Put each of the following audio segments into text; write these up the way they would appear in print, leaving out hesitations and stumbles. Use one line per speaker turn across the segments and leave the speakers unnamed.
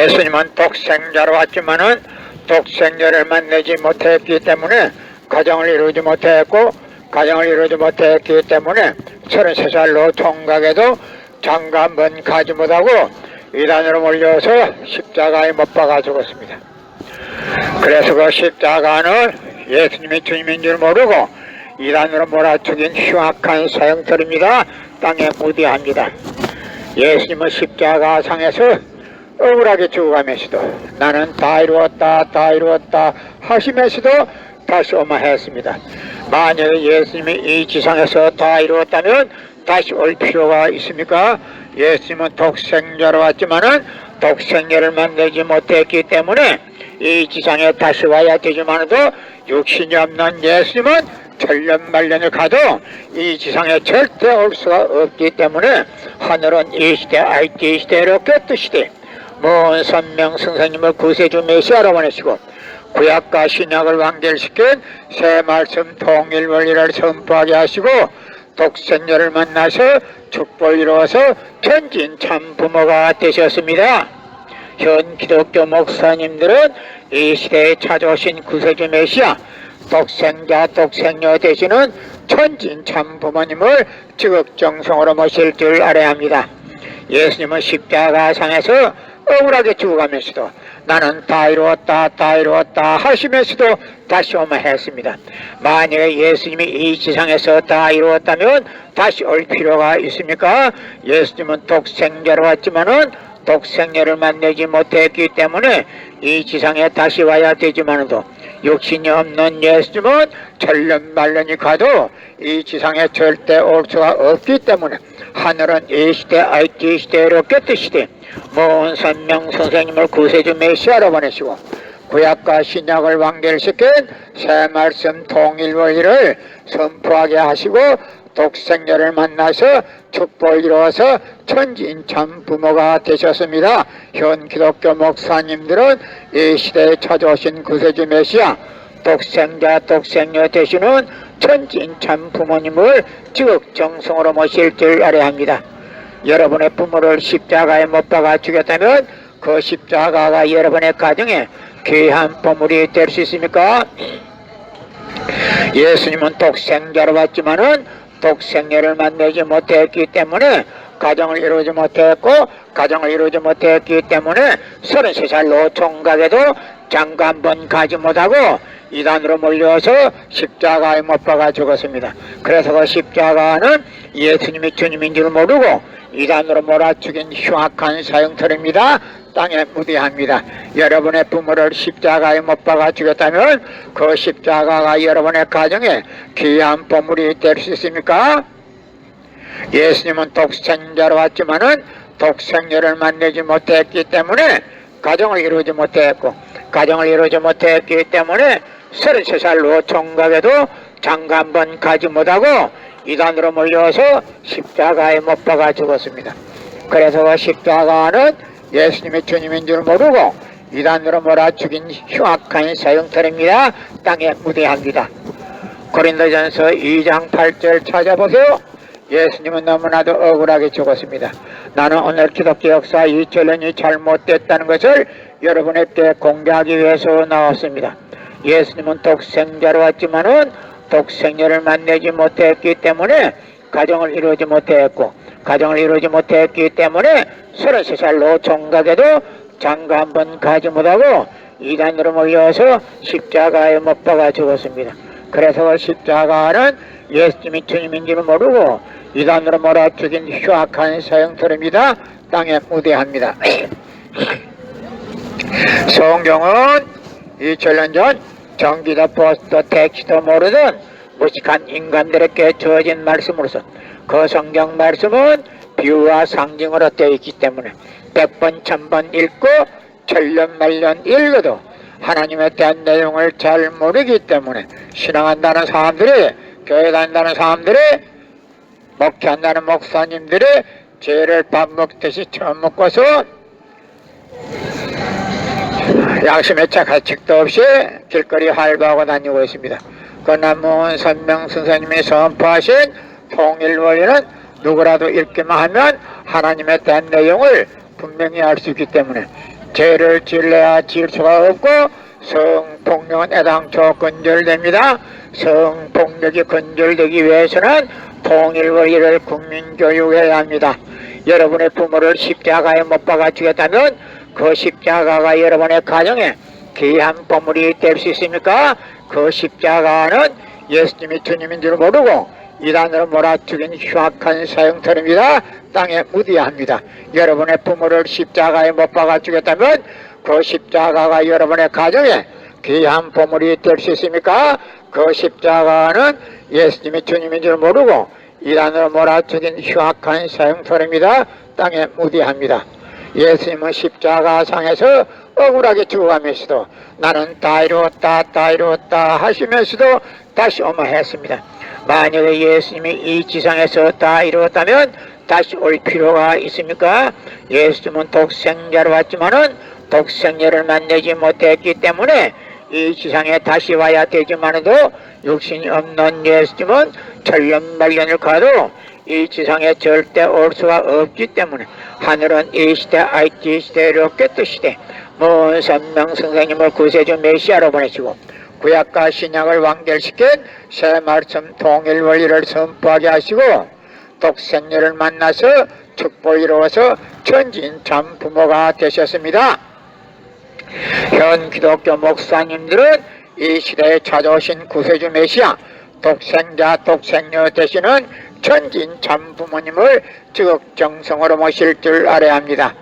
예수님은 독생자로 왔지만은 독생자를 만나지 못했기 때문에 가정을 이루지 못했고, 가정을 이루지 못했기 때문에 33살로 총각에도 장가 한 번 가지 못하고 이단으로 몰려서 십자가에 못 박아 죽었습니다. 그래서 그 십자가는 예수님이 주님인 줄 모르고 이단으로 몰아죽인 흉악한 사형들입니다. 땅에 무대합니다. 예수님은 십자가 상에서 억울하게 죽어가면서도 나는 다 이루었다 다 이루었다 하시면서도 다시 오마했습니다. 만약에 예수님이 이 지상에서 다 이루었다면 다시 올 필요가 있습니까? 예수님은 독생자로 왔지만은 독생자를 만나지 못했기 때문에 이 지상에 다시 와야 되지만도 육신이 없는 예수님은 천년만년을 가도 이 지상에 절대 올 수가 없기 때문에 하늘은 이 시대 IT 시대로 꿰뜨시되 먼 선명 선생님을 구세주 메시아로 보내시고 구약과 신약을 완결시킨 새 말씀 통일 원리를 선포하게 하시고 독생자를 만나서 축복을 이루어서 천진 참 부모가 되셨습니다. 현 기독교 목사님들은 이 시대에 찾아오신 구세주 메시아 독생자 독생녀 되시는 천진 참 부모님을 지극정성으로 모실 줄 알아야 합니다. 예수님은 십자가 상에서 억울하게 죽어가면서도 나는 다 이루었다 다 이루었다 하시면서도 다시 오마 했습니다. 만약에 예수님이 이 지상에서 다 이루었다면 다시 올 필요가 있습니까? 예수님은 독생자로 왔지만은 독생자를 만나지 못했기 때문에 이 지상에 다시 와야 되지만도 육신이 없는 예수님은 천년만년이 가도 이 지상에 절대 올 수가 없기 때문에 하늘은 이 시대 IT 시대로 꿰뜨시되 먼 선명 선생님을 구세주 메시아로 보내시고 구약과 신약을 완결시킨 새 말씀 통일 원리를 선포하게 하시고 독생자를 만나서 축복을 이루어서 천진 참 부모가 되셨습니다. 현 기독교 목사님들은 이 시대에 찾아오신 구세주 메시아 독생자 독생녀 되시는 천진 참 부모님을 지극정성으로 모실 줄 알아야 합니다. 여러분의 부모를 십자가에 못 박아 죽였다면 그 십자가가 여러분의 가정에 귀한 보물이 될 수 있습니까? 예수님은 독생자로 왔지만은 독생녀를 만나지 못했기 때문에 가정을 이루지 못했고 가정을 이루지 못했기 때문에 33살로 총각에도 장가 한 번 가지 못하고 이단으로 몰려서 십자가에 못 박아 죽었습니다. 그래서 그 십자가는 예수님이 주님인 줄 모르고 이단으로 몰아죽인 흉악한 사형터입니다. 땅에 무대합니다. 여러분의 부모를 십자가에 못 박아 죽였다면 그 십자가가 여러분의 가정에 귀한 보물이 될 수 있습니까? 예수님은 독생자로 왔지만은 독생녀를 만나지 못했기 때문에 가정을 이루지 못했고 가정을 이루지 못했기 때문에 33살로 총각에도 장가 한 번 가지 못하고 이단으로 몰려서 십자가에 못 박아 죽었습니다. 그래서 그 십자가는 예수님이 주님인 줄 모르고 이단으로 몰아 죽인 흉악한 사형터입니다. 땅에 무대합니다. 고린도전서 2장 8절 찾아보세요. 예수님은 너무나도 억울하게 죽었습니다. 나는 오늘 기독교 역사 2000년이 잘못됐다는 것을 여러분에게 공개하기 위해서 나왔습니다. 예수님은 독생자로 왔지만은 독생녀를 만나지 못했기 때문에 가정을 이루지 못했고 가정을 이루지 못했기 때문에 33살로 총각에도 장가 한 번 가지 못하고 이단으로 몰려서 십자가에 못 박아 죽었습니다. 그래서 그 십자가는 예수님이 주님인 줄 모르고 이단으로 몰아 죽인 흉악한 사형터입니다. 땅에 무대합니다. 성경은 2000년 전 전기도 버스도 택시도 모르던 무식한 인간들에게 주어진 말씀으로서 그 성경 말씀은 비유와 상징으로 되어 있기 때문에 100번 1000번 읽고 천년만년 읽어도 하나님에 대한 내용을 잘 모르기 때문에 신앙한다는 사람들이 교회 다닌다는 사람들이 목회한다는 목사님들이 죄를 밥 먹듯이 처음 먹고서 양심의 차 가책도 없이 길거리 활보하고 다니고 있습니다. 그러나 먼 선명 선생님이 선포하신 통일원리는 누구라도 읽기만 하면 하나님에 대한 내용을 분명히 알 수 있기 때문에 죄를 질래야 질 수가 없고 성폭력은 애당초 근절됩니다. 성폭력이 근절되기 위해서는 통일권리를 국민교육해야 합니다. 여러분의 부모를 십자가에 못 박아 주겠다면 그 십자가가 여러분의 가정에 귀한 보물이 될 수 있습니까? 그 십자가는 예수님이 주님인 줄 모르고 이단으로 몰아죽인 흉악한 사형터입니다. 땅에 묻어야 합니다. 여러분의 부모를 십자가에 못 박아 주겠다면 그 십자가가 여러분의 가정에 귀한 보물이 될 수 있습니까? 그 십자가는 예수님이 주님인 줄 모르고 이단으로 몰아죽인 흉악한 사형터입니다. 땅에 묻어야 합니다. 예수님은 십자가상에서 억울하게 죽어가면서도 나는 다 이루었다 하시면서도 다시 오마 했습니다. 만약에 예수님이 이 지상에서 다 이루었다면 다시 올 필요가 있습니까? 예수님은 독생자로 왔지만은 독생자를 만나지 못했기 때문에 이 지상에 다시 와야 되지만도 육신이 없는 예수님은 천년만년을 가도 이 지상에 절대 올 수가 없기 때문에 하늘은 이 시대, IT 시대, 로켓 시대 먼 선명선생님을 구세주 메시아로 보내시고 구약과 신약을 완결시킨 새 말씀 통일원리를 선포하게 하시고 독생녀를 만나서 축복을 이루어서 천진 참 부모가 되셨습니다. 현 기독교 목사님들은 이 시대에 찾아오신 구세주 메시아 독생자 독생녀 되시는 천진 참 부모님을 지극정성으로 모실 줄 알아야 합니다.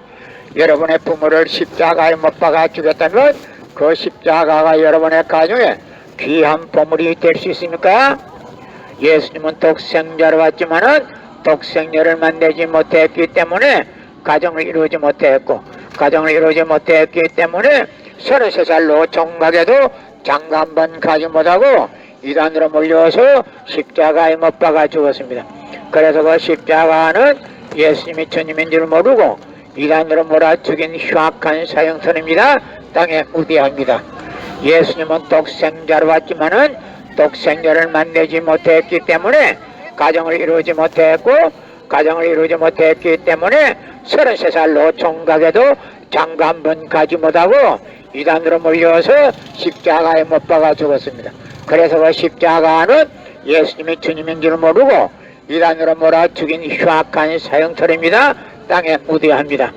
여러분의 부모를 십자가에 못 박아 주겠다면 그 십자가가 여러분의 가정에 귀한 보물이 될 수 있습니까? 예수님은 독생자로 왔지만은 독생녀를 만나지 못했기 때문에 가정을 이루지 못했고 가정을 이루지 못했기 때문에 33살로 종각에도 장가 한 번 가지 못하고 이단으로 몰려서 십자가에 못 박아 죽었습니다. 그래서 그 십자가는 예수님이 주님인 줄 모르고 이단으로 몰아 죽인 흉악한 사형선입니다. 땅에 묻어야 합니다. 예수님은 독생자로 왔지만은 독생자를 만나지 못했기 때문에 가정을 이루지 못했고 가정을 이루지 못했기 때문에 33살로 총각에도 장가 한 번 가지 못하고 이단으로 몰려서 십자가에 못 박아 죽었습니다. 그래서 그 십자가는 예수님이 주님인 줄 모르고 이단으로 몰아 죽인 흉악한 사형터입니다. 땅에 묻어야 합니다.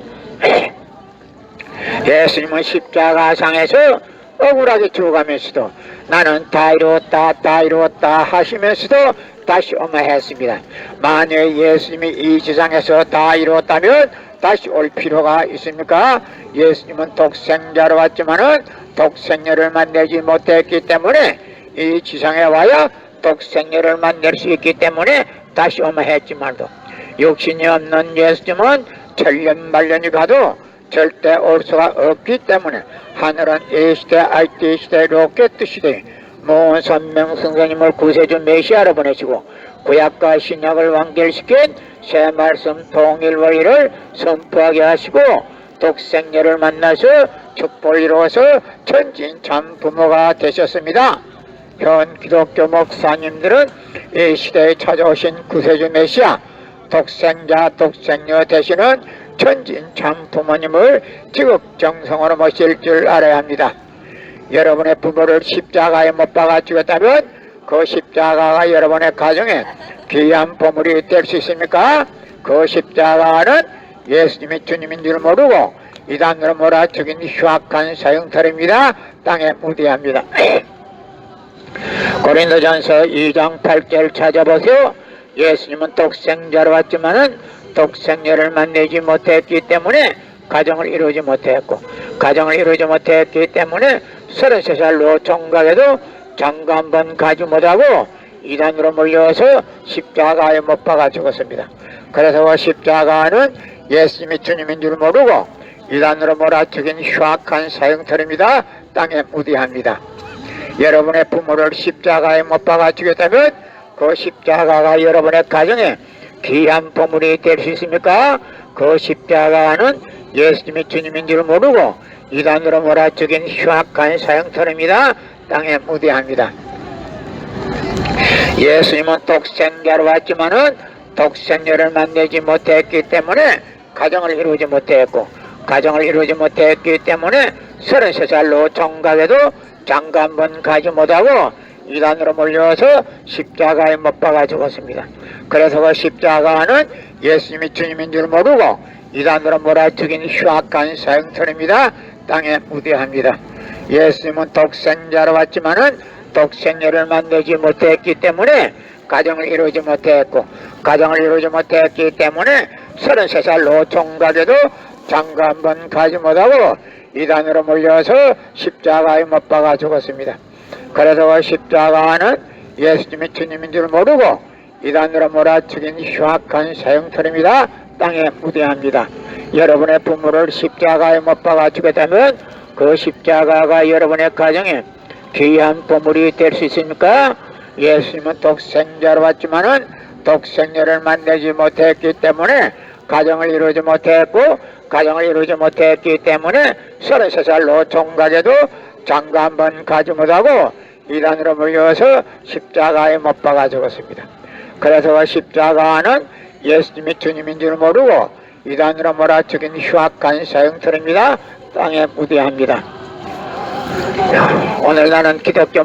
예수님은 십자가상에서 억울하게 죽어가면서도 나는 다 이루었다 하시면서도 다시 오마 했습니다. 만약 예수님이 이 지상에서 다 이루었다면 다시 올 필요가 있습니까? 예수님은 독생자로 왔지만은 독생녀를 만나지 못했기 때문에 이 지상에 와야 독생녀를 만날 수 있기 때문에 다시 오마 했지만도 육신이 없는 예수님은 천년만년이 가도 절대 올 수가 없기 때문에 하늘은 이 시대, IT 시대, 로켓 시대 먼 선명선생님을 구세주 메시아로 보내시고 구약과 신약을 완결시킨 새 말씀 통일원리를 선포하게 하시고 독생녀를 만나서 축복을 이루어서 천진 참 부모가 되셨습니다. 현 기독교 목사님들은 이 시대에 찾아오신 구세주 메시아 독생자 독생녀 되시는 천진 참 부모님을 지극정성으로 모실 줄 알아야 합니다. 여러분의 부모를 십자가에 못 박아 죽였다면 그 십자가가 여러분의 가정에 귀한 보물이 될 수 있습니까? 그 십자가는 예수님이 주님인 줄 모르고 이단으로 몰아 죽인 흉악한 사형터입니다. 땅에 묻어야 합니다. 고린도전서 2장 8절 찾아보세요. 예수님은 독생자로 왔지만은 독생녀를 만나지 못했기 때문에 가정을 이루지 못했고 가정을 이루지 못했기 때문에 33살로 종각에도 장가 한 번 가지 못하고 이단으로 몰려서 십자가에 못 박아 죽었습니다. 그래서 그 십자가는 예수님이 주님인 줄 모르고 이단으로 몰아 죽인 흉악한 사형터입니다. 땅에 묻어야 합니다. 여러분의 부모를 십자가에 못 박아 죽였다면 그 십자가가 여러분의 가정에 귀한 보물이 될 수 있습니까? 그 십자가는 예수님이 주님인 줄 모르고 이단으로 몰아 죽인 흉악한 사형터입니다. 땅에 묻어야 합니다. 예수님은 독생자로 왔지만은 독생녀를 만나지 못했기 때문에 가정을 이루지 못했고 가정을 이루지 못했기 때문에 33살로 정각에도 장가 한 번 가지 못하고 이단으로 몰려서 십자가에 못 박아 죽었습니다. 그래서 그 십자가는 예수님이 주님인 줄 모르고 이단으로 몰아죽인 흉악한 사형터입니다. 땅에 무대합니다. 예수님은 독생자로 왔지만은 독생녀를 만나지 못했기 때문에 가정을 이루지 못했고, 가정을 이루지 못했기 때문에 33살로 종각에도 장가 한 번 가지 못하고 이단으로 몰려서 십자가에 못 박아 죽었습니다. 그래서 그 십자가는 예수님이 주님인 줄 모르고 이단으로 몰아죽인 흉악한 사형터입니다. 땅에 무대합니다. 여러분의 부모를 십자가에 못 박아 죽였다면 그 십자가가 여러분의 가정에 귀한 보물이 될 수 있습니까? 예수님은 독생자로 왔지만은 독생녀를 만나지 못했기 때문에 가정을 이루지 못했고, 가정을 이루지 못했기 때문에 33살로 종각에도 장가 한 번 가지 못하고 이단으로 몰려서 십자가에 못 박아 죽었습니다. 그래서 그 십자가는 예수님이 주님인 줄 모르고 이단으로 몰아죽인 흉악한 사형터입니다. 땅에 무대합니다. 오늘 나는 기독교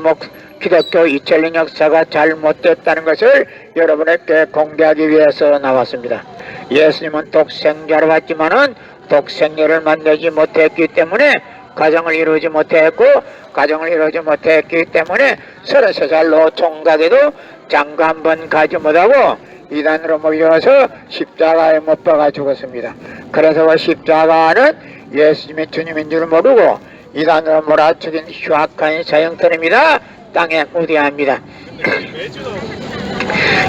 2000년 역사가 잘못됐다는 것을 여러분에게 공개하기 위해서 나왔습니다. 예수님은 독생자로 왔지만은 독생녀를 만나지 못했기 때문에 가정을 이루지 못했고, 가정을 이루지 못했기 때문에 33살로 종각에도 장가 한 번 가지 못하고 이단으로 몰려서 십자가에 못 박아 죽었습니다. 그래서 그 십자가는 예수님이 주님인 줄 모르고 이단으로 몰아죽인 흉악한 사형터입니다. 땅에 무대합니다.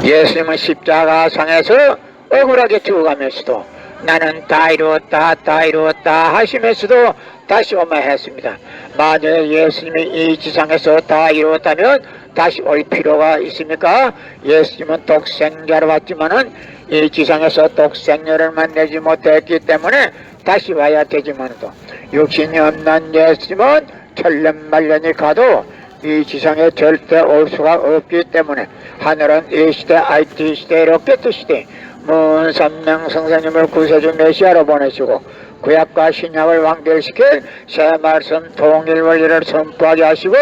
예수님은 십자가상에서 억울하게 죽어가면서도 나는 다 이루었다, 다 이루었다 하시면서도 다시 오마했습니다. 만약 예수님이 이 지상에서 다 이루었다면 다시 올 필요가 있습니까? 예수님은 독생자로 왔지만은 이 지상에서 독생녀를 만나지 못했기 때문에 다시 와야 되지만도 육신이 없는 예수님은 천년만년이 가도 이 지상에 절대 올 수가 없기 때문에 하늘은 이 시대 IT 시대 로켓 시대 문선명 성사님을 구세주 메시아로 보내시고 구약과 신약을 완결시킬 새 말씀 통일 원리를 선포하게 하시고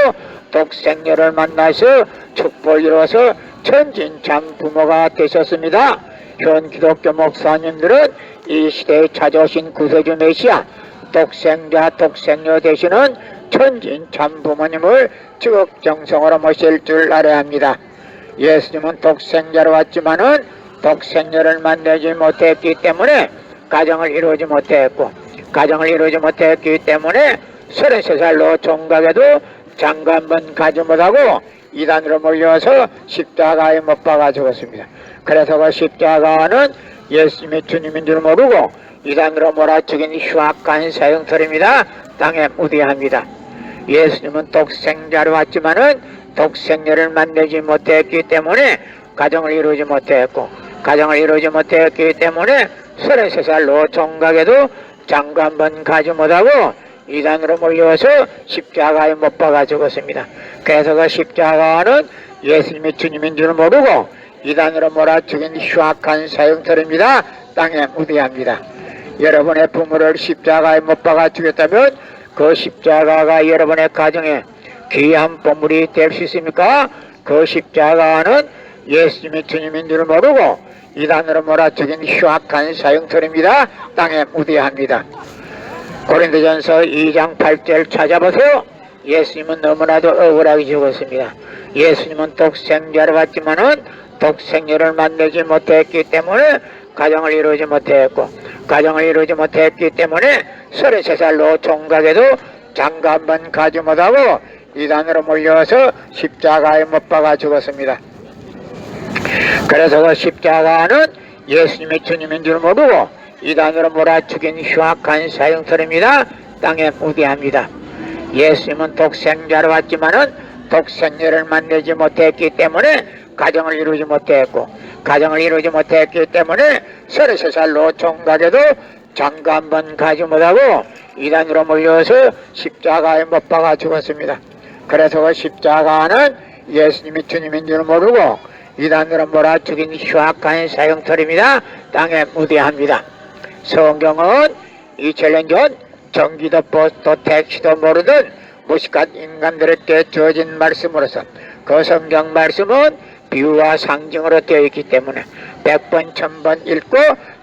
독생녀를 만나서 축복을 이루어서 천진참 부모가 되셨습니다. 현 기독교 목사님들은 이 시대에 찾아오신 구세주 메시아 독생자 독생녀 되시는 천진참 부모님을 지극정성으로 모실 줄 알아야 합니다. 예수님은 독생자로 왔지만은 독생녀를 만나지 못했기 때문에 가정을 이루지 못했고, 가정을 이루지 못했기 때문에 33살로 종각에도 장가 한 번 가지 못하고 이단으로 몰려서 십자가에 못 박아 죽었습니다. 그래서 그 십자가는 예수님이 주님인 줄 모르고 이단으로 몰아죽인 흉악한 사형터입니다. 땅에 무대합니다. 예수님은 독생자로 왔지만은 독생녀를 만나지 못했기 때문에 가정을 이루지 못했고, 가정을 이루지 못했기 때문에 33살로 종각에도 장가 한 번 가지 못하고 이단으로 몰려서 십자가에 못 박아 죽었습니다. 그래서 그 십자가는 예수님이 주님인 줄 모르고 이단으로 몰아죽인 흉악한 사형터입니다. 땅에 무대합니다. 여러분의 부모를 십자가에 못 박아 죽였다면 그 십자가가 여러분의 가정에 귀한 보물이 될 수 있습니까? 그 십자가는 예수님이 주님인 줄 모르고 이단으로 몰아죽인 흉악한 사형터입니다. 땅에 무대합니다. 고린도전서 2장 8절 찾아보세요. 예수님은 너무나도 억울하게 죽었습니다. 예수님은 독생자로 왔지만은 독생녀를 만나지 못했기 때문에 가정을 이루지 못했고, 가정을 이루지 못했기 때문에 33살로 종각에도 장가 한 번 가지 못하고 이단으로 몰려서 십자가에 못 박아 죽었습니다. 그래서 그 십자가는 예수님이 주님인 줄 모르고 이단으로 몰아죽인 흉악한 사형터입니다. 땅에 무대합니다. 예수님은 독생자로 왔지만은 독생녀를 만나지 못했기 때문에 가정을 이루지 못했고, 가정을 이루지 못했기 때문에 33살로 종각에도 장가 한 번 가지 못하고 이단으로 몰려서 십자가에 못 박아 죽었습니다. 그래서 그 십자가는 예수님이 주님인 줄 모르고 이단으로 몰아죽인 흉악한 사형터입니다. 땅에 무대합니다. 성경은 2000년 전 전기도 버스도 택시도 모르던 무식한 인간들에게 주어진 말씀으로서 그 성경 말씀은 비유와 상징으로 되어 있기 때문에 100번 1000번 읽고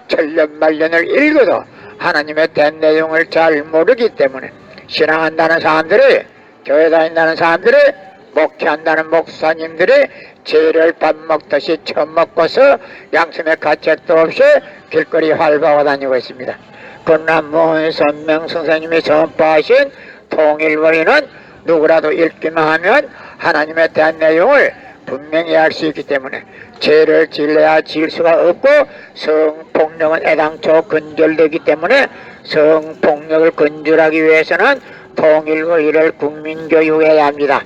천년만년을 읽어도 하나님의 된 내용을 잘 모르기 때문에 신앙한다는 사람들이, 교회 다닌다는 사람들이, 목회한다는 목사님들이 죄를 밥 먹듯이 처먹고서 양심의 가책도 없이 길거리 활보하고 다니고 있습니다. 그러나 문선명 선생님이 전파하신 통일원리는 누구라도 읽기만 하면 하나님에 대한 내용을 분명히 알 수 있기 때문에 죄를 지려야 지을 수가 없고, 성폭력은 애당초 근절되기 때문에 성폭력을 근절하기 위해서는 통일원리를 국민교육해야 합니다.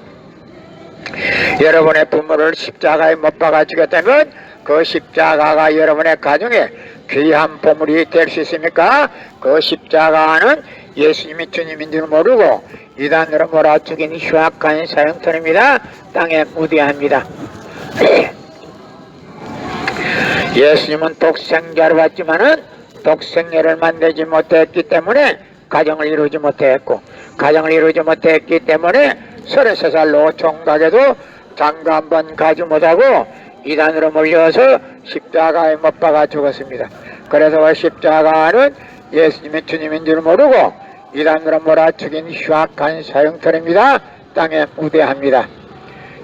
여러분의 부모를 십자가에 못 박아 죽였다면 그 십자가가 여러분의 가정에 귀한 보물이 될 수 있습니까? 그 십자가는 예수님이 주님인 줄 모르고 이단으로 몰아죽인 흉악한 사형터입니다. 땅에 무대합니다. 예수님은 독생자를 받지만은 독생녀를 만들지 못했기 때문에 가정을 이루지 못했고, 가정을 이루지 못했기 때문에 33살로 총각에도 장가 한번 가지 못하고 이단으로 몰려서 십자가에 못 박아 죽었습니다. 그래서 십자가는 예수님이 주님인 줄 모르고 이단으로 몰아죽인 흉악한 사형터입니다. 땅에 무대합니다.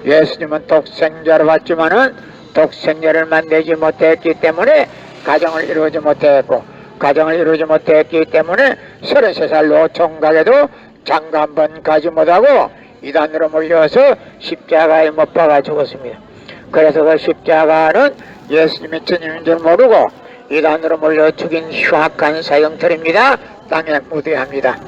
예수님은 독생자를 받지만은 독생녀를 만들지 못했기 때문에 가정을 이루지 못했고, 가정을 이루지 못했기 때문에 33살로 총각에도 장가 한번 가지 못하고 이단으로 몰려서 십자가에 못 박아 죽었습니다. 그래서 그 십자가는 예수님이 주님인 줄 모르고 이단으로 몰려 죽인 흉악한 사형터입니다. 땅에 무대합니다.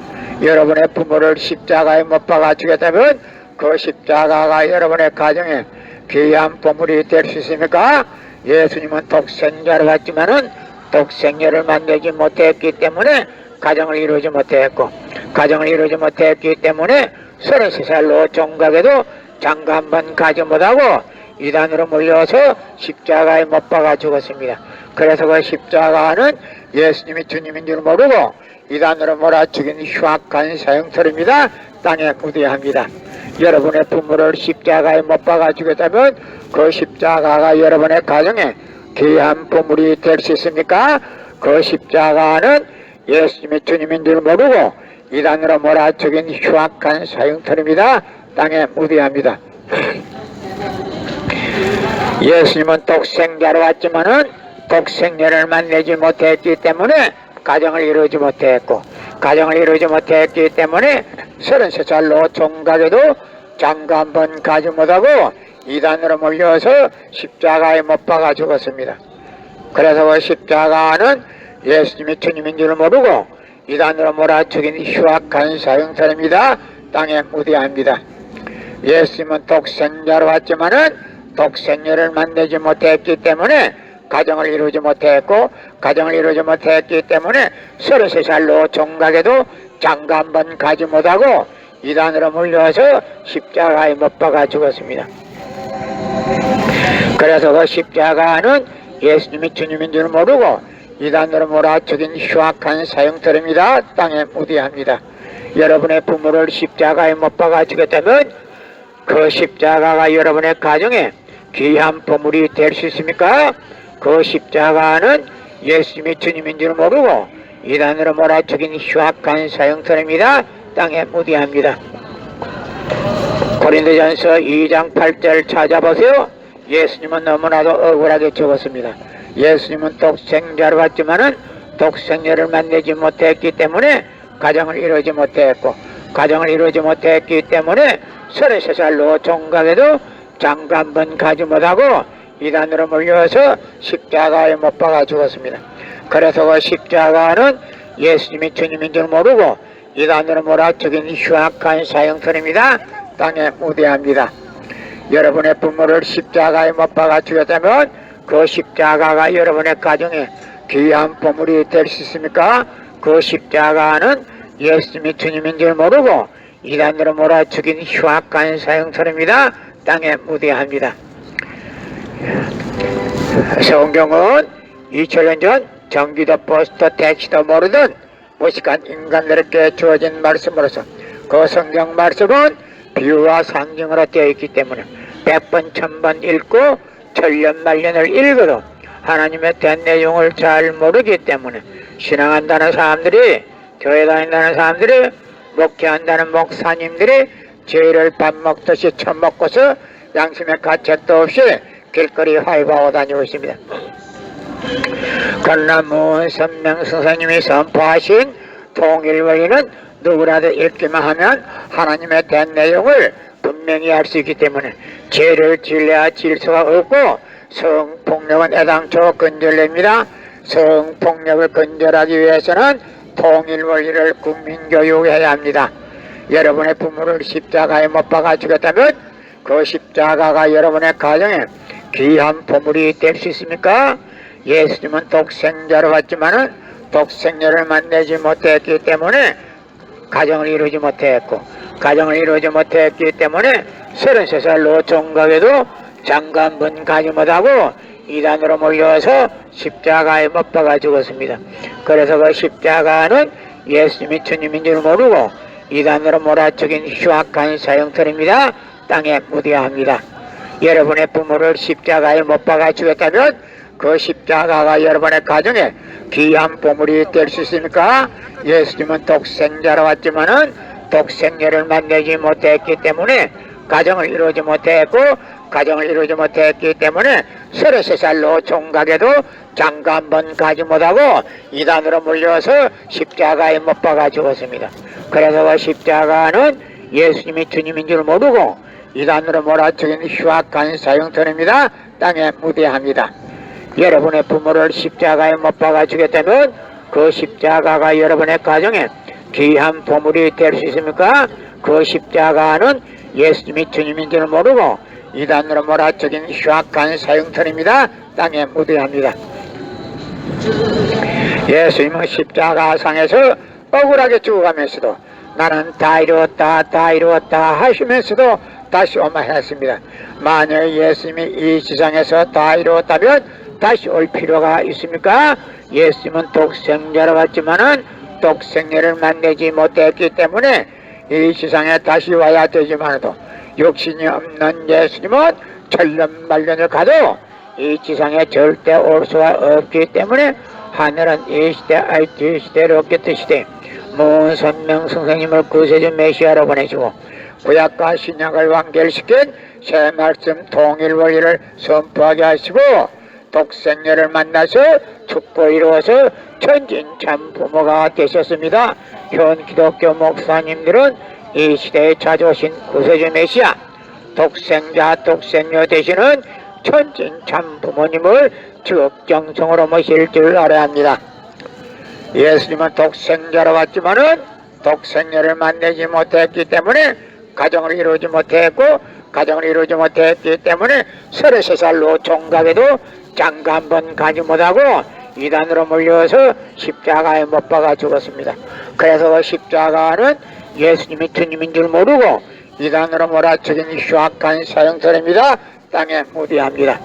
여러분의 부모를 십자가에 못 박아 죽였다면 그 십자가가 여러분의 가정에 귀한 보물이 될 수 있습니까? 예수님은 독생자를 받지만은 독생녀를 만들지 못했기 때문에 가정을 이루지 못했고, 가정을 이루지 못했기 때문에 33살로 종각에도 장가 한번 가지 못하고 이단으로 몰려서 십자가에 못 박아 죽었습니다. 그래서 그 십자가는 예수님이 주님인 줄 모르고 이단으로 몰아 죽인 흉악한 사형터입니다. 땅에 무대합니다. 여러분의 부모를 십자가에 못 박아 죽였다면 그 십자가가 여러분의 가정에 귀한 보물이 될 수 있습니까? 그 십자가는 예수님이 주님인 줄 모르고 이단으로 몰아 죽인 흉악한 사형터입니다. 땅에 무대합니다. 예수님은 독생자로 왔지만은 독생녀를 만나지 못했기 때문에 가정을 이루지 못했고, 가정을 이루지 못했기 때문에 33살로 종각에도 장가 한번 가지 못하고 이단으로 몰려서 십자가에 못 박아 죽었습니다. 그래서 그 십자가는 예수님이 주님인 줄 모르고 이단으로 몰아 죽인 흉악한 사형터입니다. 땅에 무대합니다. 예수님은 독생자로 왔지만은 독생녀를 만나지 못했기 때문에 가정을 이루지 못했고, 가정을 이루지 못했기 때문에 33살로 종각에도 장가 한번 가지 못하고 이단으로 몰려서 십자가에 못 박아 죽었습니다. 그래서 그 십자가는 예수님이 주님인 줄 모르고 이단으로 몰아 죽인 흉악한 사형터입니다. 땅에 무대합니다. 여러분의 부모를 십자가에 못 박아 죽였다면 그 십자가가 여러분의 가정에 귀한 보물이 될 수 있습니까? 그 십자가는 예수님이 주님인 줄 모르고 이단으로 몰아 죽인 흉악한 사형터입니다. 땅에 무대합니다. 고린도전서 2장 8절 찾아보세요. 예수님은 너무나도 억울하게 죽었습니다. 예수님은 독생자로 왔지만은 독생녀를 만나지 못했기 때문에 가정을 이루지 못했고, 가정을 이루지 못했기 때문에 33살로 종각에도 장가 한번 가지 못하고 이단으로 몰려서 십자가에 못 박아 죽었습니다. 그래서 그 십자가는 예수님이 주님인 줄 모르고 이단으로 몰아 죽인 흉악한 사형터입니다. 땅에 무대합니다. 여러분의 부모를 십자가에 못 박아 죽였다면 그 십자가가 여러분의 가정에 귀한 보물이 될 수 있습니까? 그 십자가는 예수님이 주님인 줄 모르고 이단으로 몰아 죽인 흉악한 사형터입니다. 땅에 무대합니다. 성경은 2000년 전 전기도 버스도 택시도 모르던 무식한 인간들에게 주어진 말씀으로서 그 성경 말씀은 비유와 상징으로 되어 있기 때문에 100번 1000번 읽고 천년만년을 읽어도 하나님의 된 내용을 잘 모르기 때문에 신앙한다는 사람들이, 교회 다닌다는 사람들이, 목회한다는 목사님들이 죄를 밥 먹듯이 처먹고서 양심의 가책도 없이 길거리 활보하고 다니고 있습니다. 그러나 문선명 선생님이 선포하신 통일원리는 누구라도 읽기만 하면 하나님의 된 내용을 분명히 알 수 있기 때문에 죄를 지려야 질서가 없고 성폭력은 애당초 건절됩니다. 성폭력을 건절하기 위해서는 통일원리를 국민교육해야 합니다. 여러분의 부모를 십자가에 못 박아 죽였다면 그 십자가가 여러분의 가정에 귀한 보물이 될 수 있습니까? 예수님은 독생자로 왔지만은 독생자를 만나지 못했기 때문에 가정을 이루지 못했고, 가정을 이루지 못했기 때문에 33살 노총각에도 장관분 가지 못하고 이단으로 몰려서 십자가에 못 박아 죽었습니다. 그래서 그 십자가는 예수님이 주님인 줄 모르고 이단으로 몰아쳐긴 흉악한 사형터입니다. 땅에 묻어야 합니다. 여러분의 부모를 십자가에 못 박아 죽였다면 그 십자가가 여러분의 가정에 귀한 보물이 될 수 있습니까? 예수님은 독생자로 왔지만은 독생자를 만나지 못했기 때문에 가정을 이루지 못했고, 가정을 이루지 못했기 때문에 33살 노총각에도 장가 한 번 가지 못하고 이단으로 몰려서 십자가에 못 박아 죽었습니다. 그래서 그 십자가는 예수님이 주님인 줄 모르고 이단으로 몰아쳐긴 흉악한 사형터입니다. 땅에 묻어야 합니다. 여러분의 부모를 십자가에 못 박아 주겠다면 그 십자가가 여러분의 가정에 귀한 보물이 될 수 있습니까? 그 십자가는 예수님이 주님인 줄 모르고 이단으로 몰아쳐긴 흉악한 사형터입니다. 땅에 묻어야 합니다. 예수님은 십자가상에서 억울하게 죽어가면서도 나는 다 이루었다, 다 이루었다 하시면서도 다시 오마 했습니다. 만약 예수님이 이 지상에서 다 이루었다면 다시 올 필요가 있습니까? 예수님은 독생자로 왔지만은 독생자를 만나지 못했기 때문에 이 세상에 다시 와야 되지만도 육신이 없는 예수님은 천년만년을 가도 이 지상에 절대 올 수가 없기 때문에 하늘은 이 시대 이 시대로 없겠듯 시대 문선명 선생님을 구세주 메시아로 보내시고 구약과 신약을 완결시킨 새 말씀 통일원리를 선포하게 하시고 독생녀를 만나서 축복을 이루어서 천진참 부모가 되셨습니다. 현 기독교 목사님들은 이 시대에 찾아오신 구세주 메시아 독생자 독생녀 되시는 천진참 부모님을 적정성으로 모실 줄 알아야 합니다. 예수님은 독생자로 왔지만은 독생녀를 만나지 못했기 때문에 가정을 이루지 못했고, 가정을 이루지 못했기 때문에 33살 노총각에도 장가 한 번 가지 못하고 이단으로 몰려서 십자가에 못 박아 죽었습니다. 그래서 그 십자가는 예수님이 주님인 줄 모르고 이단으로 몰아쳐긴 흉악한 사형터입니다. 땅에 묻어야 합니다.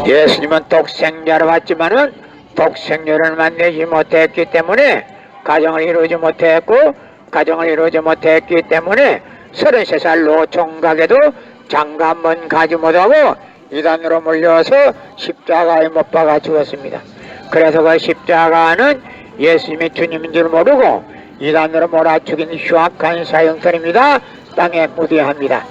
예수님은 독생자로 왔지만은 독생녀를 만나지 못했기 때문에 가정을 이루지 못했고, 가정을 이루지 못했기 때문에 33살 노총각에도 장가 한 번 가지 못하고 이단으로 몰려서 십자가에 못 박아 죽었습니다. 그래서 그 십자가는 예수님이 주님인 줄 모르고 이단으로 몰아죽인 흉악한 사형터입니다. 땅에 묻어야 합니다.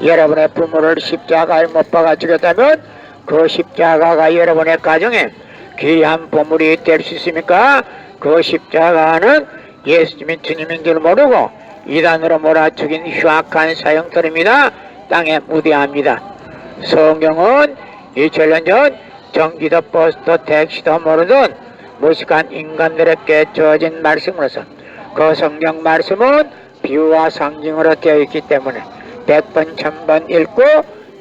여러분의 부모를 십자가에 못 박아 죽였다면 그 십자가가 여러분의 가정에 귀한 보물이 될 수 있습니까? 그 십자가는 예수님이 주님인 줄 모르고 이단으로 몰아죽인 흉악한 사형터입니다. 땅에 묻어야 합니다. 성경은 2000년 전 전기도 버스도 택시도 모르던 무식한 인간들에게 주어진 말씀으로서 그 성경 말씀은 비유와 상징으로 되어 있기 때문에 100번 1000번 읽고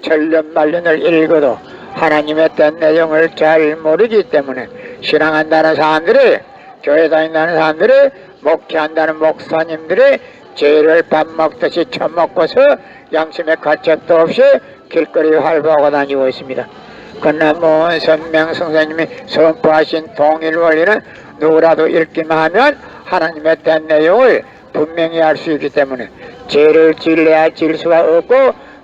천년만년을 읽어도 하나님의 된 내용을 잘 모르기 때문에 신앙한다는 사람들이, 교회 다닌다는 사람들이, 목회한다는 목사님들이 죄를 밥 먹듯이 처먹고서 양심의 가책도 없이 길거리 활보하고 다니고 있습니다. 그러나 문선명 선생님이 선포하신 통일원리는 누구라도 읽기만 하면 하나님의 된 내용을 분명히 알 수 있기 때문에 죄를 지으려야 지을 수가 없고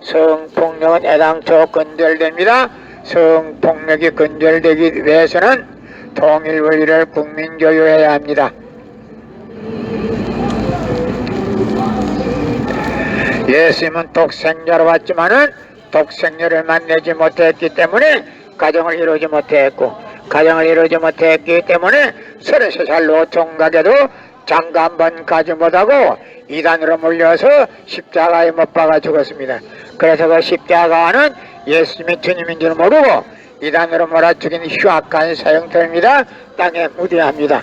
성폭력은 애당초 근절됩니다. 성폭력이 근절되기 위해서는 통일 원리를 국민교육해야 합니다. 예수님은 독생자로 왔지만은 독생자를 만나지 못했기 때문에 가정을 이루지 못했고, 가정을 이루지 못했기 때문에 33살로 총각에도 장가 한 번 가지 못하고 이단으로 몰려서 십자가에 못 박아 죽었습니다. 그래서 그 십자가는 예수님이 주님인 줄 모르고 이단으로 몰아 죽인 흉악한 사형터입니다. 땅에 무대합니다.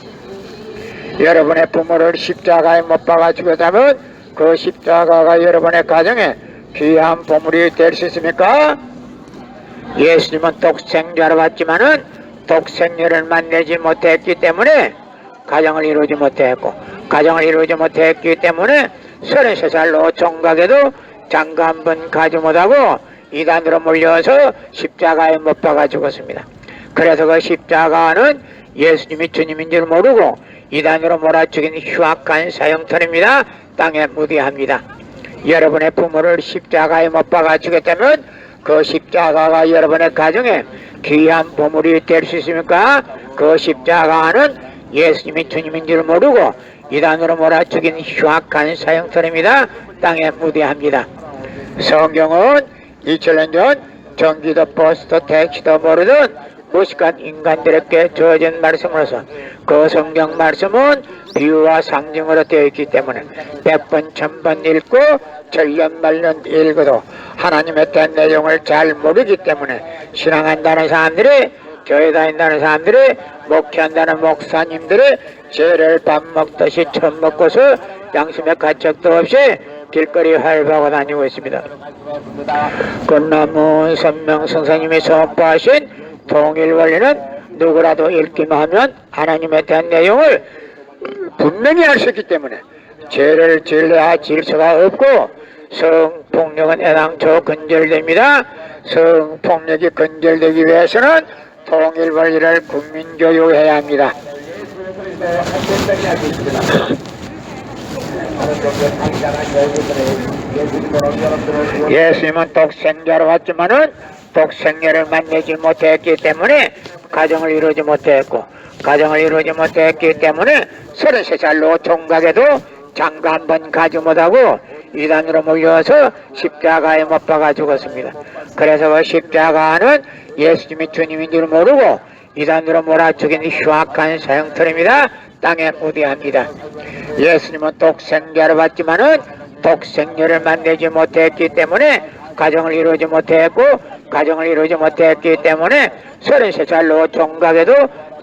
여러분의 부모를 십자가에 못 박아 죽였다면 그 십자가가 여러분의 가정에 귀한 보물이 될 수 있습니까? 예수님은 독생자로 왔지만은 독생자를 만나지 못했기 때문에 가정을 이루지 못했고, 가정을 이루지 못했기 때문에 33살로 총각에도 장가 한 번 가지 못하고 이단으로 몰려서 십자가에 못 박아 죽었습니다. 그래서 그 십자가는 예수님이 주님인 줄 모르고 이단으로 몰아 죽인 흉악한 사형터입니다. 땅에 무대합니다. 여러분의 부모를 십자가에 못 박아 죽였다면 그 십자가가 여러분의 가정에 귀한 보물이 될 수 있습니까? 그 십자가는 예수님이 주님인 줄 모르고 이단으로 몰아 죽인 흉악한 사형터입니다. 땅에 무대합니다. 성경은 2000년 전 전기도 버스도 택시도 모르던 무식한 인간들에게 주어진 말씀으로서 그 성경 말씀은 비유와 상징으로 되어 있기 때문에 100번 1000번 읽고 천년만년 읽어도 하나님의 된 내용을 잘 모르기 때문에 신앙한다는 사람들이, 교회 다닌다는 사람들이, 목회한다는 목사님들이 죄를 밥 먹듯이 처음 먹고서 양심의 가책도 없이 길거리 활보하고 다니고 있습니다. 꽃나무 선명 성사님이 선포하신 통일 원리는 누구라도 읽기만 하면 하나님에 대한 내용을 분명히 알 수 있기 때문에 죄를 지으려야 지을 수가 없고 성폭력은 애당초 근절됩니다. 성폭력이 근절되기 위해서는 통일 원리를 국민교육해야 합니다. 예수님은 독생자로 왔지만은 독생자를 만나지 못했기 때문에 가정을 이루지 못했고, 가정을 이루지 못했기 때문에 33살로 총각에도 장가 한 번 가지 못하고 이단으로 몰려서 십자가에 못 박아 죽었습니다. 그래서 그 십자가는 예수님이 주님인 줄 모르고 이단으로 몰아 죽인 흉악한 사형터입니다. 땅에 무대합니다. 예수님은 독생자로 왔지만은 독생자를 만나지 못했기 때문에 가정을 이루지 못했고, 가정을 이루지 못했기 때문에 33살로 총각에도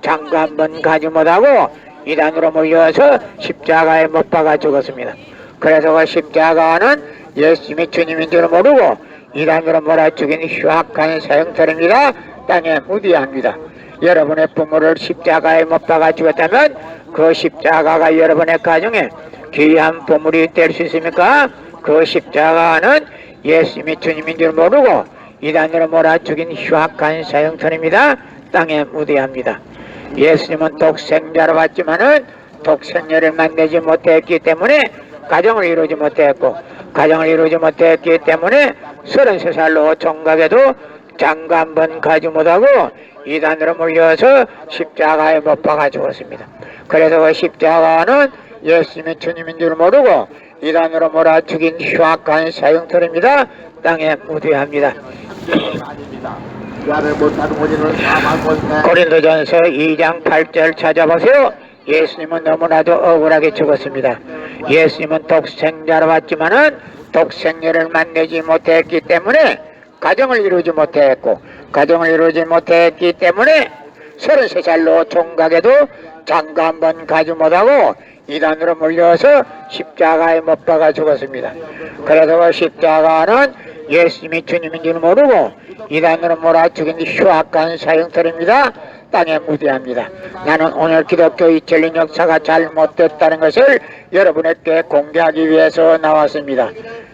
장가 한 번 가지 못하고 이단으로 몰려서 십자가에 못 박아 죽었습니다. 그래서 그 십자가는 예수님이 주님인 줄 모르고 이단으로 몰아 죽인 흉악한 사형터입니다. 땅에 무대합니다. 여러분의 부모를 십자가에 못 박아 죽였다면 그 십자가가 여러분의 가정에 귀한 보물이 될 수 있습니까? 그 십자가는 예수님이 주님인 줄 모르고 이단으로 몰아 죽인 흉악한 사형터입니다. 땅에 무대합니다. 예수님은 독생자로 왔지만은 독생자를 만나지 못했기 때문에 가정을 이루지 못했고, 가정을 이루지 못했기 때문에 33살로 총각에도 장가 한 번 가지 못하고 이단으로 몰려서 십자가에 못 박아 죽었습니다. 그래서 그 십자가는 예수님이 주님인 줄 모르고 이단으로 몰아 죽인 흉악한 사형터입니다. 땅에 무대합니다. 고린도전서 2장 8절 찾아보세요. 예수님은 너무나도 억울하게 죽었습니다. 예수님은 독생자로 왔지만은 독생자를 만나지 못했기 때문에 가정을 이루지 못했고, 가정을 이루지 못했기 때문에 33살로 총각에도 장가 한 번 가지 못하고 이단으로 몰려서 십자가에 못 박아 죽었습니다. 그래서 그 십자가는 예수님이 주님인 줄 모르고 이단으로 몰아 죽인 흉악한 사형터입니다. 땅에 무대합니다. 나는 오늘 기독교 이철린 역사가 잘못됐다는 것을 여러분에게 공개하기 위해서 나왔습니다.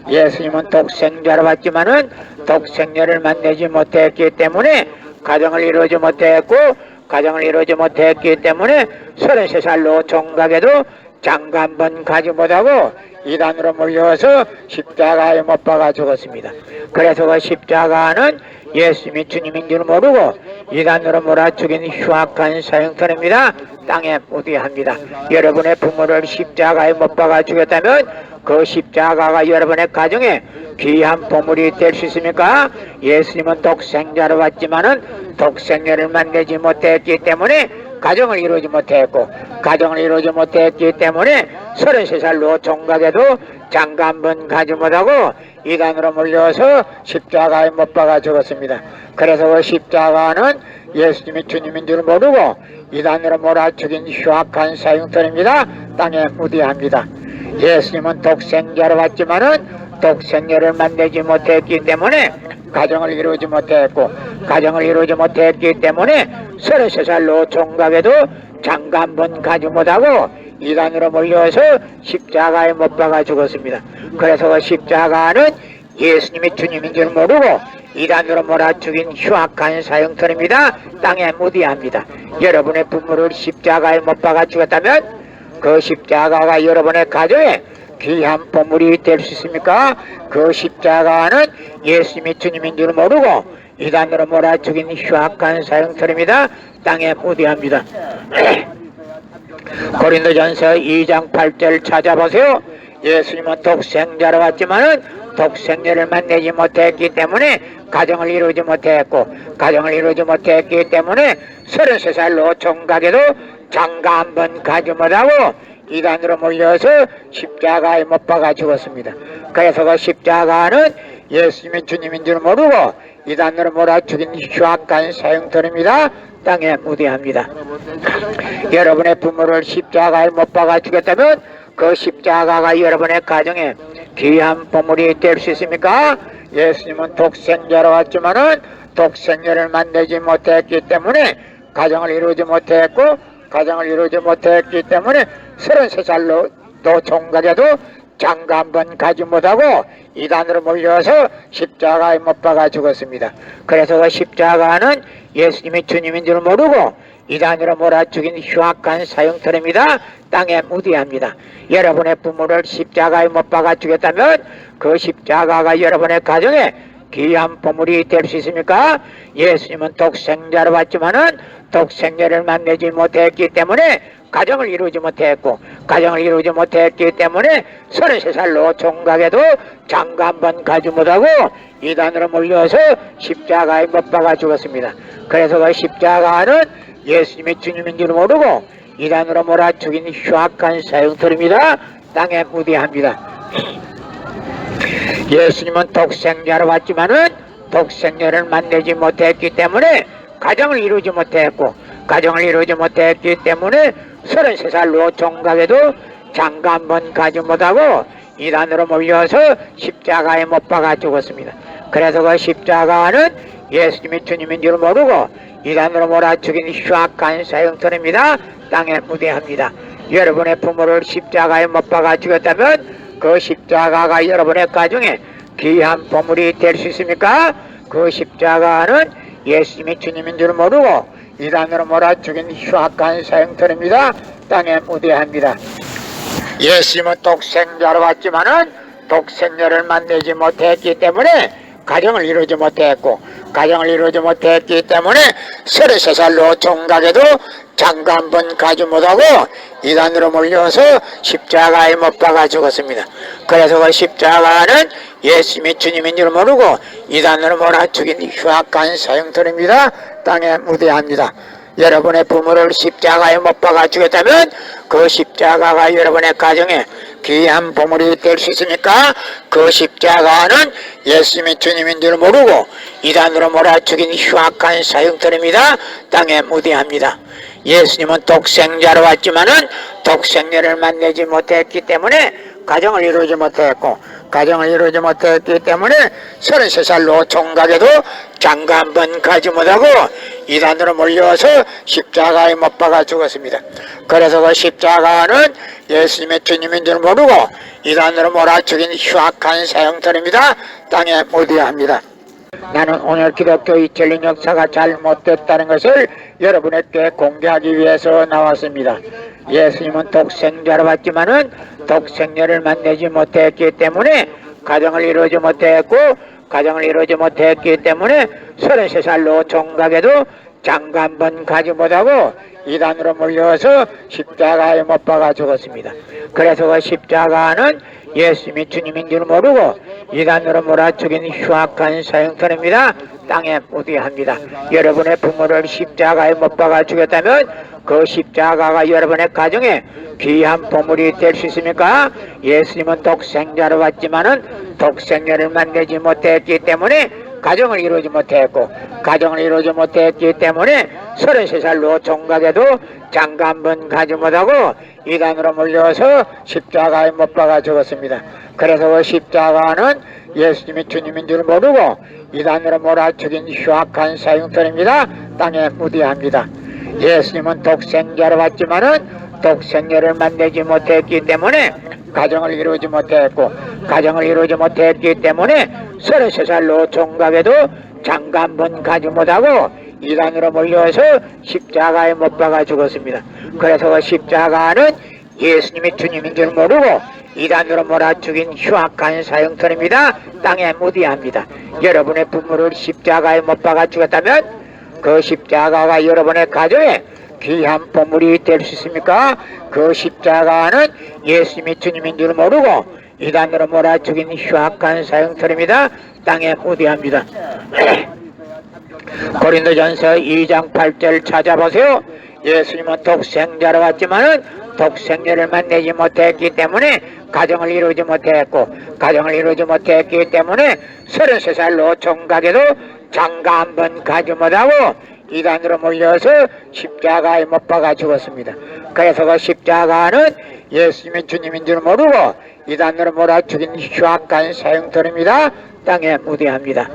예수님은 독생자로 왔지만은 독생자를 만나지 못했기 때문에 가정을 이루지 못했고, 가정을 이루지 못했기 때문에 33살로 총각에도 장가 한 번 가지 못하고 이단으로 몰려서 십자가에 못 박아 죽었습니다. 그래서 그 십자가는 예수님이 주님인 줄 모르고 이단으로 몰아 죽인 흉악한 사형터입니다. 땅에 묻어합니다. 여러분의 부모를 십자가에 못 박아 죽였다면 그 십자가가 여러분의 가정에 귀한 보물이 될 수 있습니까? 예수님은 독생자로 왔지만은 독생자를 만나지 못했기 때문에 가정을 이루지 못했고, 가정을 이루지 못했기 때문에 33살로 총각에도 장가 한 번 가지 못하고 이단으로 몰려서 십자가에 못 박아 죽었습니다. 그래서 그 십자가는 예수님이 주님인 줄 모르고 이단으로 몰아 죽인 흉악한 사형터입니다. 땅에 묻어합니다. 예수님은 독생자로 왔지만은 독생자를 만나지 못했기 때문에 가정을 이루지 못했고, 가정을 이루지 못했기 때문에 33살로 총각에도 장가 한 번 가지 못하고 이단으로 몰려서 십자가에 못 박아 죽었습니다. 그래서 그 십자가는 예수님이 주님인 줄 모르고 이단으로 몰아 죽인 흉악한 사형터입니다. 땅에 묻어합니다. 여러분의 부모를 십자가에 못 박아 죽였다면 그 십자가가 여러분의 가정에 귀한 보물이 될 수 있습니까? 그 십자가는 예수님이 주님인 줄 모르고 이단으로 몰아 죽인 흉악한 사형터입니다. 땅에 묻어합니다. 고린도전서 2장 8절 찾아보세요. 예수님은 독생자로 왔지만은 독생자를 만나지 못했기 때문에 가정을 이루지 못했고, 가정을 이루지 못했기 때문에 33살로 총각에도 장가 한 번 가지 못하고 이단으로 몰려서 십자가에 못 박아 죽었습니다. 그래서 그 십자가는 예수님이 주님인 줄 모르고 이단으로 몰아 죽인 흉악한 사형터입니다. 땅에 묻어합니다. 여러분의 부모를 십자가에 못 박아 죽였다면 그 십자가가 여러분의 가정에 귀한 보물이 될 수 있습니까? 예수님은 독생자로 왔지만은 독생자를 만나지 못했기 때문에 가정을 이루지 못했고, 가정을 이루지 못했기 때문에 33살로 또 총각에도 장가 한 번 가지 못하고 이단으로 몰려서 십자가에 못 박아 죽었습니다. 그래서 그 십자가는 예수님이 주님인 줄 모르고 이단으로 몰아 죽인 흉악한 사형터입니다. 땅에 묻어합니다. 여러분의 부모를 십자가에 못 박아 죽였다면 그 십자가가 여러분의 가정에 귀한 보물이 될 수 있습니까? 예수님은 독생자로 왔지만은 독생자를 만나지 못했기 때문에 가정을 이루지 못했고, 가정을 이루지 못했기 때문에 33살로 총각에도 장가 한 번 가지 못하고 이단으로 몰려서 십자가에 못 박아 죽었습니다. 그래서 그 십자가는 예수님이 주님인 줄 모르고 이단으로 몰아 죽인 흉악한 사형터입니다. 땅에 묻어합니다. 예수님은 독생자로 왔지만은 독생자를 만나지 못했기 때문에 가정을 이루지 못했고, 가정을 이루지 못했기 때문에 33살로 총각에도 장가 한 번 가지 못하고 이단으로 몰려서 십자가에 못 박아 죽었습니다. 그래서 그 십자가는 예수님이 주님인 줄 모르고 이단으로 몰아 죽인 흉악한 사형터입니다. 땅에 묻어합니다. 여러분의 부모를 십자가에 못 박아 죽였다면 그 십자가가 여러분의 가정에 귀한 보물이 될 수 있습니까? 그 십자가는 예수님이 주님인 줄 모르고 이단으로 몰아 죽인 흉악한 사형터입니다. 땅에 묻어합니다. 예수님은 독생자로 왔지만은 독생자를 만나지 못했기 때문에 가정을 이루지 못했고, 가정을 이루지 못했기 때문에 33살로 총각에도 장가 한 번 가지 못하고 이단으로 몰려서 십자가에 못 박아 죽었습니다. 그래서 그 십자가는 예수님이 주님인 줄 모르고 이단으로 몰아 죽인 흉악한 사형터입니다. 땅에 묻어합니다. 여러분의 부모를 십자가에 못 박아 죽였다면 그 십자가가 여러분의 가정에 귀한 보물이 될 수 있습니까? 그 십자가는 예수님이 주님인 줄 모르고 이단으로 몰아 죽인 흉악한 사형터입니다. 땅에 묻어합니다. 예수님은 독생자로 왔지만은 독생자를 만나지 못했기 때문에 가정을 이루지 못했고, 가정을 이루지 못했기 때문에 33살로 총각에도 장가 한 번 가지 못하고 이단으로 몰려서 십자가에 못 박아 죽었습니다. 그래서 그 십자가는 예수님의 주님인 줄 모르고 이단으로 몰아 죽인 흉악한 사형터입니다. 땅에 묻어야 합니다. 나는 오늘 기독교 이철린 역사가 잘못됐다는 것을 여러분에게 공개하기 위해서 나왔습니다. 예수님은 독생자로 왔지만은 독생녀를 만나지 못했기 때문에 가정을 이루지 못했고, 가정을 이루지 못했기 때문에 33살로 종각에도 장가 한 번 가지 못하고 이단으로 몰려서 십자가에 못 박아 죽었습니다. 그래서 그 십자가는 예수님이 주님인 줄 모르고 이단으로 몰아 죽인 흉악한 사형터입니다. 땅에 묻어야합니다. 여러분의 부모를 십자가에 못 박아 죽였다면 그 십자가가 여러분의 가정에 귀한 보물이 될 수 있습니까? 예수님은 독생자로 왔지만은 독생녀를 만나지 못했기 때문에 가정을 이루지 못했고, 가정을 이루지 못했기 때문에 33살로 종각에도 장가 한 번 가지 못하고 이단으로 몰려서 십자가에 못 박아 죽었습니다. 그래서 그 십자가는 예수님이 주님인 줄 모르고 이단으로 몰아 죽인 흉악한 사형터입니다. 땅에 묻어야합니다. 예수님은 독생자로 왔지만은 독생녀를 만나지 못했기 때문에 가정을 이루지 못했고, 가정을 이루지 못했기 때문에 33살로 종각에도 장가 한 번 가지 못하고 이단으로 몰려서 십자가에 못 박아 죽었습니다. 그래서 그 십자가는 예수님이 주님인 줄 모르고 이단으로 몰아 죽인 흉악한 사형터입니다. 땅에 묻어야합니다. 여러분의 부모를 십자가에 못 박아 죽였다면 그 십자가가 여러분의 가정에 귀한 보물이 될 수 있습니까? 그 십자가는 예수님이 주님인 줄 모르고 이단으로 몰아 죽인 흉악한 사형터입니다. 땅에 묻어야합니다. 고린도전서 2장 8절 찾아보세요. 예수님은 독생자로 왔지만은 독생녀를 만나지 못했기 때문에 가정을 이루지 못했고, 가정을 이루지 못했기 때문에 33살로 종각에도 장가 한 번 가지 못하고 이단으로 몰려서 십자가에 못 박아 죽었습니다. 그래서 그 십자가는 예수님이 주님인 줄 모르고 이단으로 몰아 죽인 흉악한 사형터입니다. 땅에 묻어야합니다.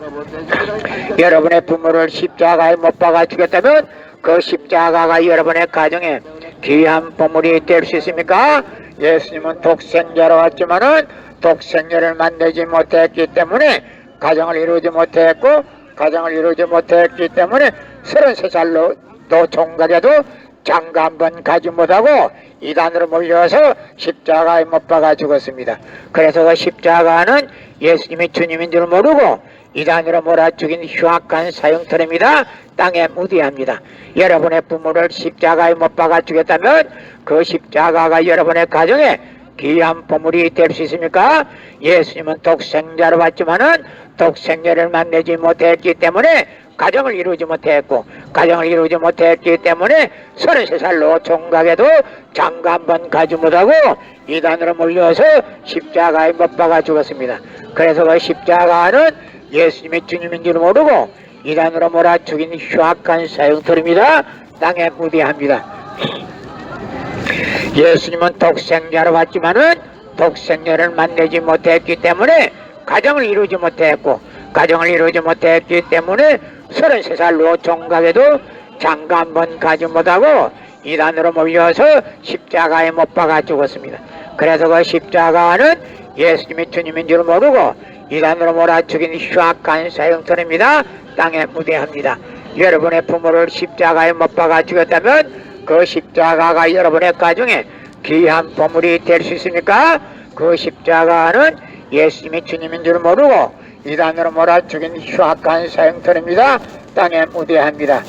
여러분의 부모를 십자가에 못 박아 죽였다면 그 십자가가 여러분의 가정에 귀한 보물이 될 수 있습니까? 예수님은 독생자로 왔지만은 독생녀를 만나지 못했기 때문에 가정을 이루지 못했고, 가정을 이루지 못했기 때문에 33살로 또 종각에도 장가 한 번 가지 못하고 이단으로 몰려서 십자가에 못 박아 죽었습니다. 그래서 그 십자가는 예수님이 주님인 줄 모르고 이단으로 몰아 죽인 흉악한 사형터입니다. 땅에 묻어야합니다. 여러분의 부모를 십자가에 못 박아 죽였다면 그 십자가가 여러분의 가정에 귀한 보물이 될 수 있습니까? 예수님은 독생자로 왔지만은 독생녀를 만나지 못했기 때문에 가정을 이루지 못했고, 가정을 이루지 못했기 때문에 33살로 종각에도 장가 한 번 가지 못하고 이단으로 몰려서 십자가에 못 박아 죽었습니다. 그래서 그 십자가는 예수님이 주님인 줄 모르고 이단으로 몰아 죽인 흉악한 사형터입니다. 땅에 묻어야합니다. 예수님은 독생자로 왔지만은 독생녀를 만나지 못했기 때문에 가정을 이루지 못했고, 가정을 이루지 못했기 때문에 33살로 종각에도 장가 한 번 가지 못하고 이단으로 몰려서 십자가에 못 박아 죽었습니다. 그래서 그 십자가는 예수님이 주님인 줄 모르고 이단으로 몰아 죽인 흉악한 사형터입니다. 땅에 묻어야합니다. 여러분의 부모를 십자가에 못 박아 죽였다면 그 십자가가 여러분의 가정에 귀한 보물이 될 수 있습니까? 그 십자가는 예수님이 주님인 줄 모르고 이단으로 몰아 죽인 흉악한 사형터입니다. 땅에 묻어야합니다.